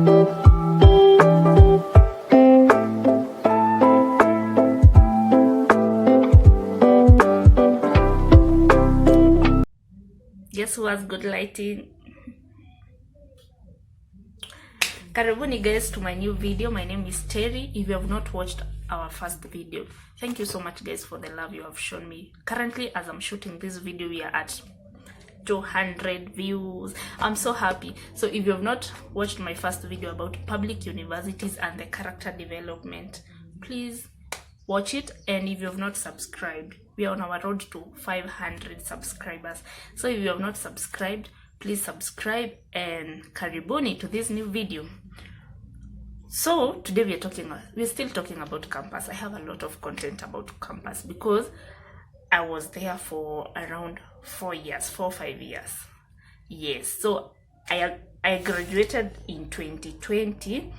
Guess who has good lighting? Karibuni guys to my new video. My name is Terry. If you have not watched our first video, thank you so much guys for the love you have shown me. Currently, as I'm shooting this video, we are at 200 views. I'm so happy. So if you have not watched my first video about public universities and the character development, please watch it. And if you have not subscribed, we are on our road to 500 subscribers. So if you have not subscribed, please subscribe and karibuni to this new video. So today we're still talking about campus. I have a lot of content about campus because I was there for around 4 or 5 years. Yes, so I graduated in 2020.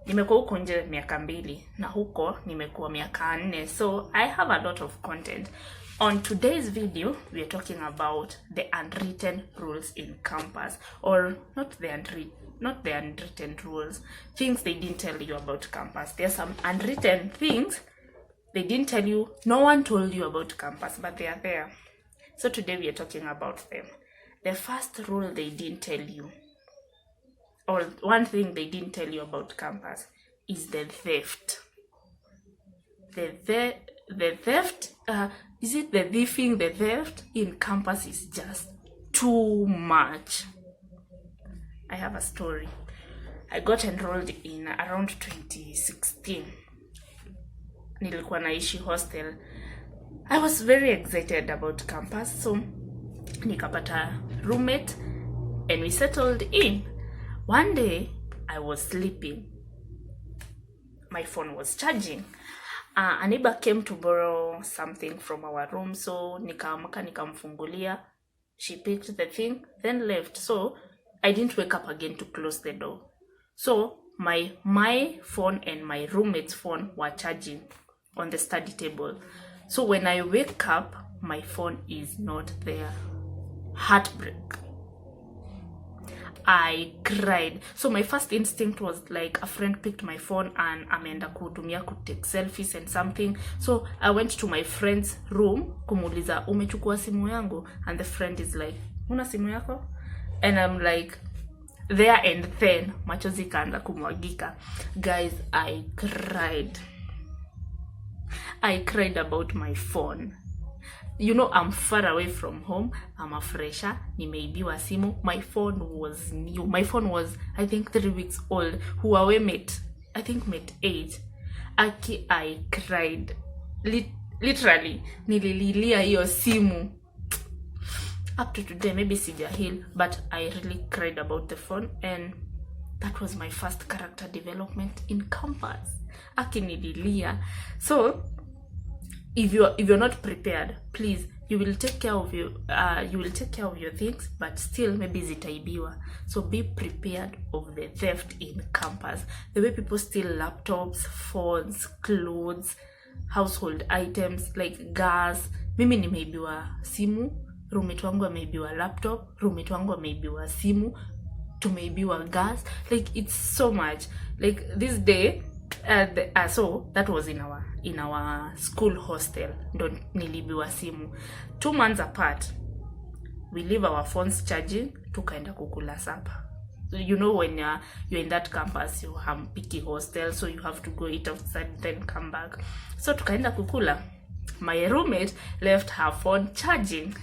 Nimekuwa huko nje miaka 2 na huko nimekuwa miaka 4. So I have a lot of content. On today's video, we are talking about the unwritten rules in campus, or not the unwritten rules, things they didn't tell you about campus. There are some unwritten things they didn't tell you, no one told you about campus, but they are there. So today we are talking about them. The first rule they didn't tell you, or one thing they didn't tell you about campus, is the theft. The theft, is it the thieving? The theft in campus is just too much. I have a story. I got enrolled in around 2016. Nilikuwa naishi hostel. I was very excited about campus, so nikapata roommate and we settled in. One day I was sleeping. My phone was charging. A neighbor came to borrow something from our room, so nikaamka nikamfungulia. She picked the thing, then left. So I didn't wake up again to close the door. So my phone and my roommate's phone were charging on the study table. So when I wake up, my phone is not there. Heartbreak. I cried. So my first instinct was like, a friend picked my phone and ameenda kutumia take selfies and something. So I went to my friend's room kumuuliza umechukua simu yangu, and the friend is like, una simu yako? And I'm like, there and then machozi kaanza kumwagika. Guys, I cried about my phone. You know, I'm far away from home. I'm a fresher. Nimeibiwa simu. My phone was new. My phone was, I think, 3 weeks old. Huawei Mate, I think Mate 8. I cried. Literally, nilililia hiyo simu. Up to today, maybe sija heal, but I really cried about the phone, and that was my first character development in campus. Nililia. So if you're not prepared, please, you will take care of your things, but still maybe zitaibiwa. So be prepared of the theft in campus. The way people steal laptops, phones, clothes, household items like gas. Mimi nimeibiwa simu, roommate wangu ameibiwa laptop, roommate wangu ameibiwa simu, tumeibiwa gas. Like, it's so much. Like this day, so that was in our school hostel. Ndo nilibiwa simu. 2 months apart, we leave our phones charging, tukaenda kukula supper. You know, when you're in that campus, you have picky hostel, so you have to go eat outside then come back. So tukaenda kukula. My roommate left her phone charging.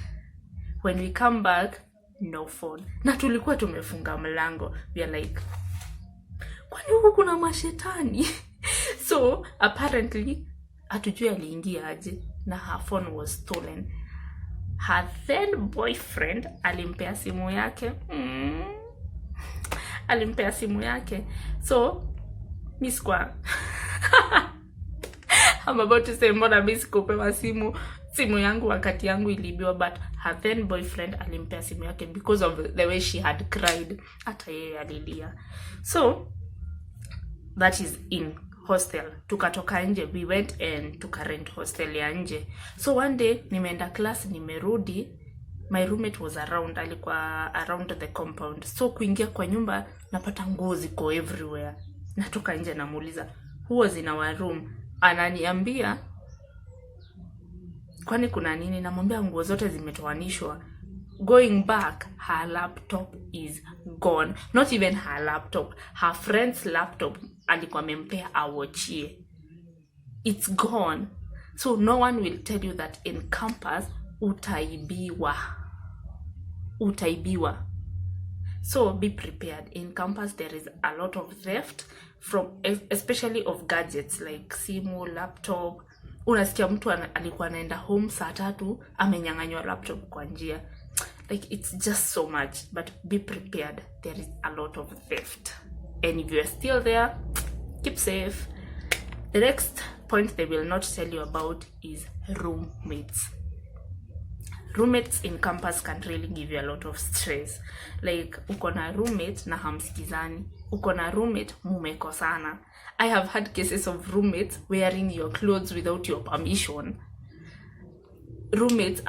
When we come back, no phone. Na tulikuwa tumefunga mlango. We are like, kwani huku kuna mashetani? So apparently hatujui aliingia aje, na her phone was stolen. Her then boyfriend alimpea simu yake. Alimpea simu yake. So miss kwa I'm about to say mbona miss kupewa simu yangu wakati yangu ilibiwa, but her then boyfriend alimpea simu yake because of the way she had cried. Hata yeye alilia. So that is in hostel. Tukatoka nje, we went and tukarent hostel ya nje. So one day nimeenda class, nimerudi, my roommate was alikuwa around the compound. So kuingia kwa nyumba napata nguo ziko everywhere. Natoka nje namuuliza, who was in our room? Ananiambia, kwani kuna nini? Namwambia nguo zote zimetoanishwa. Going back, her laptop is gone. Not even her laptop, her friend's laptop alikuwa amempea awachie. It's gone. So no one will tell you that in campus utaibiwa. So be prepared. In campus there is a lot of theft, especially of gadgets like simu, laptop. Unasikia mtu alikuwa anaenda home saa 3 amenyang'anywa laptop kwa njia. Like, it's just so much, but be prepared. There is a lot of theft, and if you are still there, keep safe. The next point they will not tell you about is roommates. Roommates in campus can really give you a lot of stress. Like, uko na roommate na hamsikizani, uko na roommate mumekosana. I have had cases of roommates wearing your clothes without your permission. Roommates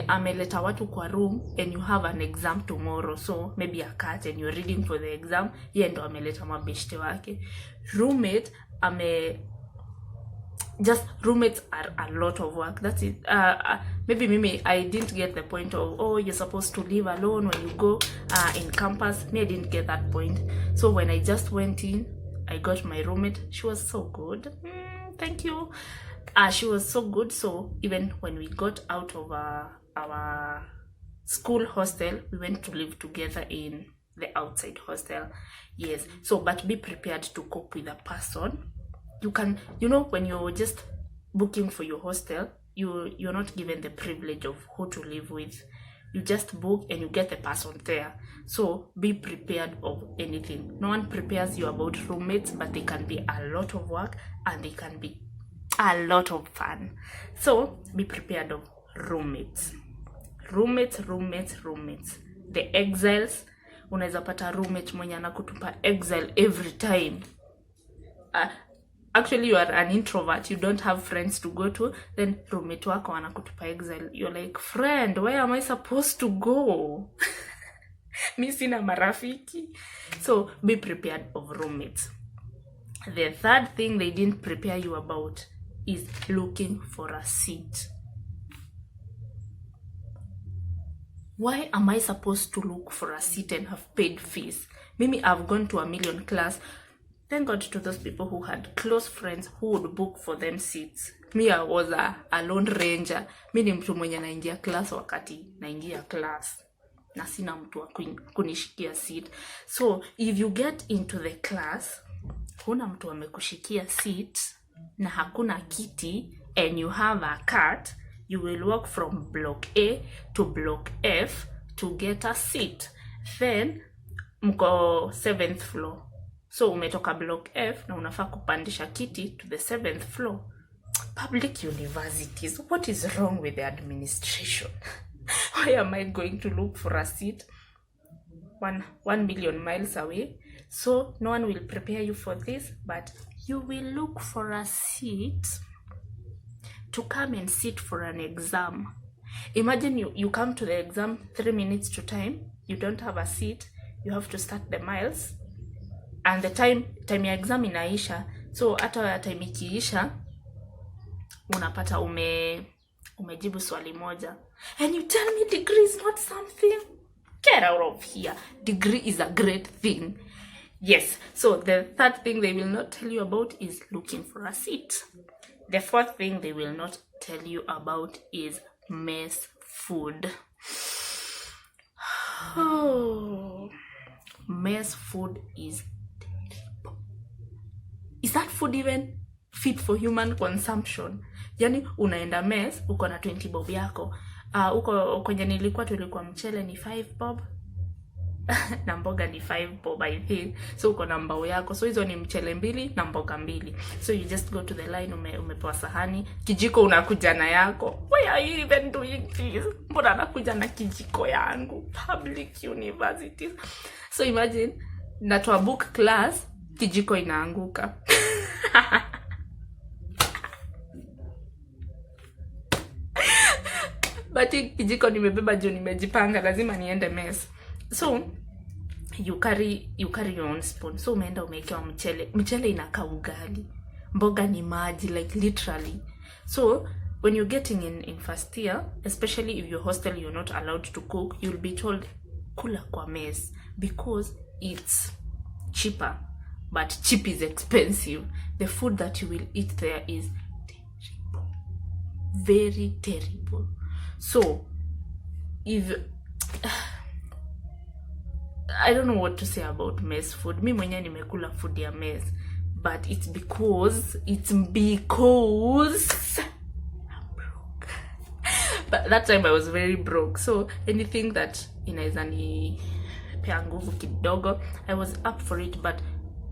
ameleta watu kwa room and you have an exam tomorrow, so maybe a cat and you're reading for the exam, yeye ndo ameleta mabeshte wake. Roommates are a lot of work. That's it. Maybe I didn't get the point of, oh, you're supposed to live alone when you go in campus. I didn't get that point. So when I just went in, I got my roommate. She was so good. Thank you. She was so good. So even when we got out of our school hostel, we went to live together in the outside hostel. Yes. So, but be prepared to cope with a person. You can, when you're just booking for your hostel, you're not given the privilege of who to live with. You just book and you get the person there. So be prepared of anything. No one prepares you about roommates, but they can be a lot of work and they can be a lot of fun. So be prepared of roommates. Roommates. The exiles. Unaweza pata roommate mwenye anakutupa exile every time. Actually, you are an introvert, you don't have friends to go to, then roommate wako anakutupa exile. You're like, friend, where am I supposed to go? Mi sina marafiki. So be prepared of roommates. The third thing they didn't prepare you about is looking for a seat. Why am I supposed to look for a seat and have paid fees? Mimi, I've gone to a million class. Thank God to those people who had close friends who would book for them seats. Me, I was a lone ranger. Mi ni mtu mwenye naingia class wakati naingia class. Na sina mtu wa kunishikia seat. So, if you get into the class, kuna mtu amekushikia seat, na hakuna kiti, and you have a cart, you will walk from block A to block F to get a seat. Then, mko 7th floor. So umetoka block F na unafaa kupandisha kiti to the 7th floor. Public universities, what is wrong with the administration? Why am I going to look for a seat 1 million miles away? So no one will prepare you for this, but you will look for a seat to come and sit for an exam. Imagine you come to the exam 3 minutes to time, you don't have a seat, you have to start the miles. And the time ya exam inaisha. So hata time ikiisha unapata umejibu swali moja. And you tell me degree is not something? Get out of here. Degree is a great thing. Yes. So the third thing they will not tell you about is looking for a seat. The fourth thing they will not tell you about is mess food. Oh, mess food is that food even fit for human consumption? Yani unaenda mess, uko na 20 bob yako. Uko kwenye tulikuwa mchele ni 5 bob. Na mboga ni 5 bob, I think. So uko na mbao yako. So hizo ni mchele 2 na mboga 2. So you just go to the line, umepewa sahani. Kijiko unakuja na yako. Why are you even doing this? Mbona nakuja na kijiko yangu? Public universities. So imagine, natoa book class, kijiko inaanguka. but kijiko nimebeba juu nimejipanga lazima niende mess. So you carry your own spoon. So umeenda umewekewa mchele inakaa ugali, mboga ni maji, like literally. So when you're getting in first year, especially if your hostel you're not allowed to cook, you'll be told kula kwa mess because it's cheaper, but cheap is expensive. The food that you will eat there is terrible, very terrible. So if I don't know what to say about mess food. Mi mwenye nimekula food ya mess, but it's because I'm broke. But that time I was very broke, so anything that inaweza ni pea nguvu kidogo, I was up for it. But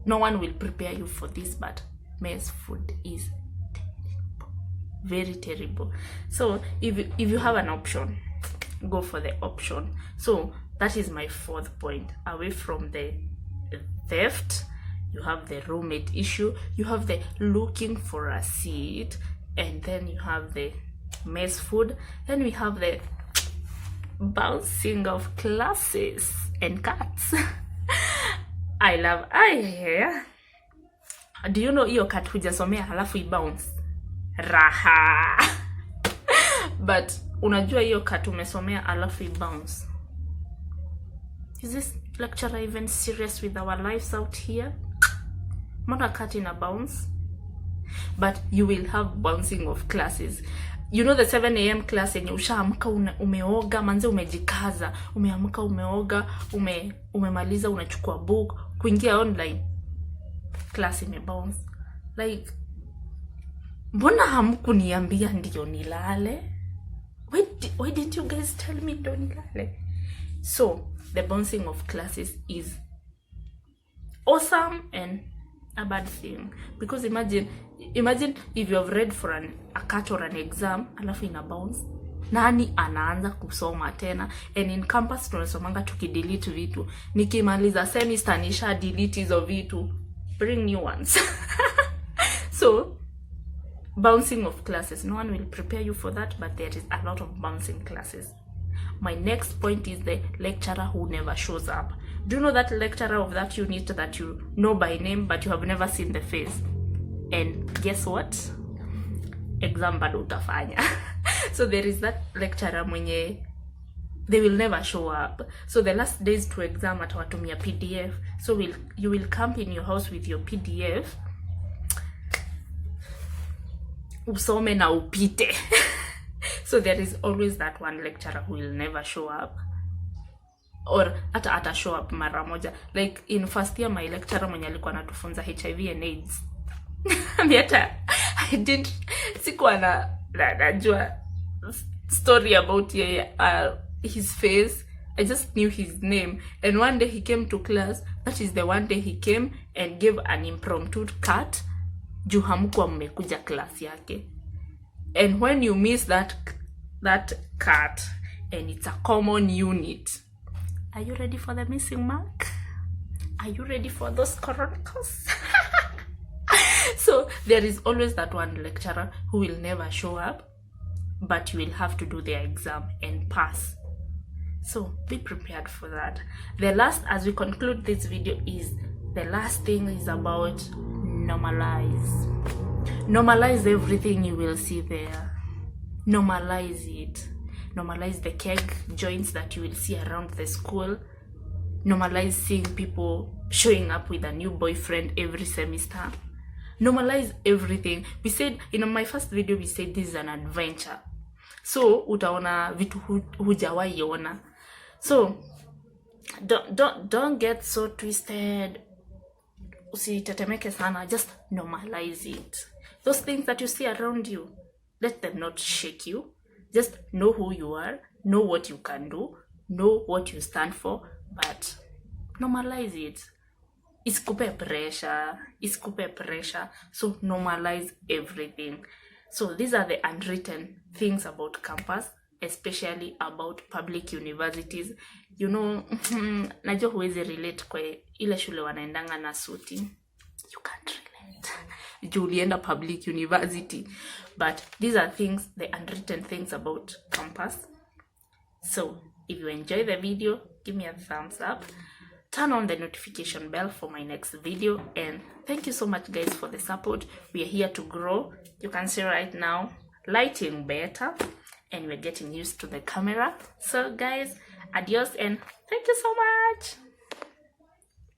no one will prepare you for this, but mess food is terrible, very terrible. So if you have an option, go for the option. So that is my fourth point. Away from the theft, you have the roommate issue, you have the looking for a seat, and then you have the mess food, then we have the bouncing of classes and cats. Do you know hiyo cat hujasomea halafu ibounce? Raha. But unajua hiyo cat umesomea halafu ibounce. Is this lecturer even serious with our lives out here? Not a cat in a bounce. But you will have bouncing of classes. You know the 7 a.m. class yenye ushaamka umeoga, manze umejikaza, umeamka umeoga, umemaliza unachukua book, kuingia online, class imebounce. Like, mbona hamkuniambia ndio nilale? Why didn't you guys tell me ndio nilale? So the bouncing of classes is awesome and a bad thing, because imagine if you have read for a cat or an exam alafu ina bounce, nani anaanza kusoma tena? And in campus tunasomanga tukidelete vitu, nikimaliza semester nisha delete hizo vitu, bring new ones. So bouncing of classes, no one will prepare you for that, but there is a lot of bouncing classes. My next point is the lecturer who never shows up. Do you know that lecturer of that unit that you know by name but you have never seen the face? And guess what? Exam bado utafanya. So there is that lecturer mwenye they will never show up. So the last days to exam atawatumia PDF. So you will camp in your house with your PDF. Usome na upite. So there is always that one lecturer who will never show up, or ata show up mara moja. Like in first year, my lecturer mwenye alikuwa anatufunza HIV and AIDS, I didn't sikuwa najua story about his face. I just knew his name, and one day he came to class. That is the one day he came and gave an impromptu cut juu hamkuwa mmekuja class yake. And when you miss that cut and it's a common unit, are you ready for the missing mark? Are you ready for those chronicles? So there is always that one lecturer who will never show up, but you will have to do their exam and pass. So be prepared for that. The last, as we conclude this video, is the last thing is about normalize. Normalize everything you will see there. Normalize it. Normalize the keg joints that you will see around the school. Normalize seeing people showing up with a new boyfriend every semester. Normalize everything. We said, in my first video, we said this is an adventure. So, utaona vitu hujawahi ona. So, don't get so twisted. Usitetemeke sana. Just normalize it. Those things that you see around you, let them not shake you. Just know who you are, know what you can do, know what you stand for, but normalize it. Isikupe pressure. So normalize everything. So these are the unwritten things about campus, especially about public universities. You know, najua huwezi relate kwa ile shule wanaendanga na suti. You can't relate. Julienda public university. But these are things, the unwritten things about campus. So if you enjoy the video, give me a thumbs up, turn on the notification bell for my next video, and thank you so much guys for the support. We are here to grow. You can see right now lighting better and we're getting used to the camera. So guys, adios and thank you so much.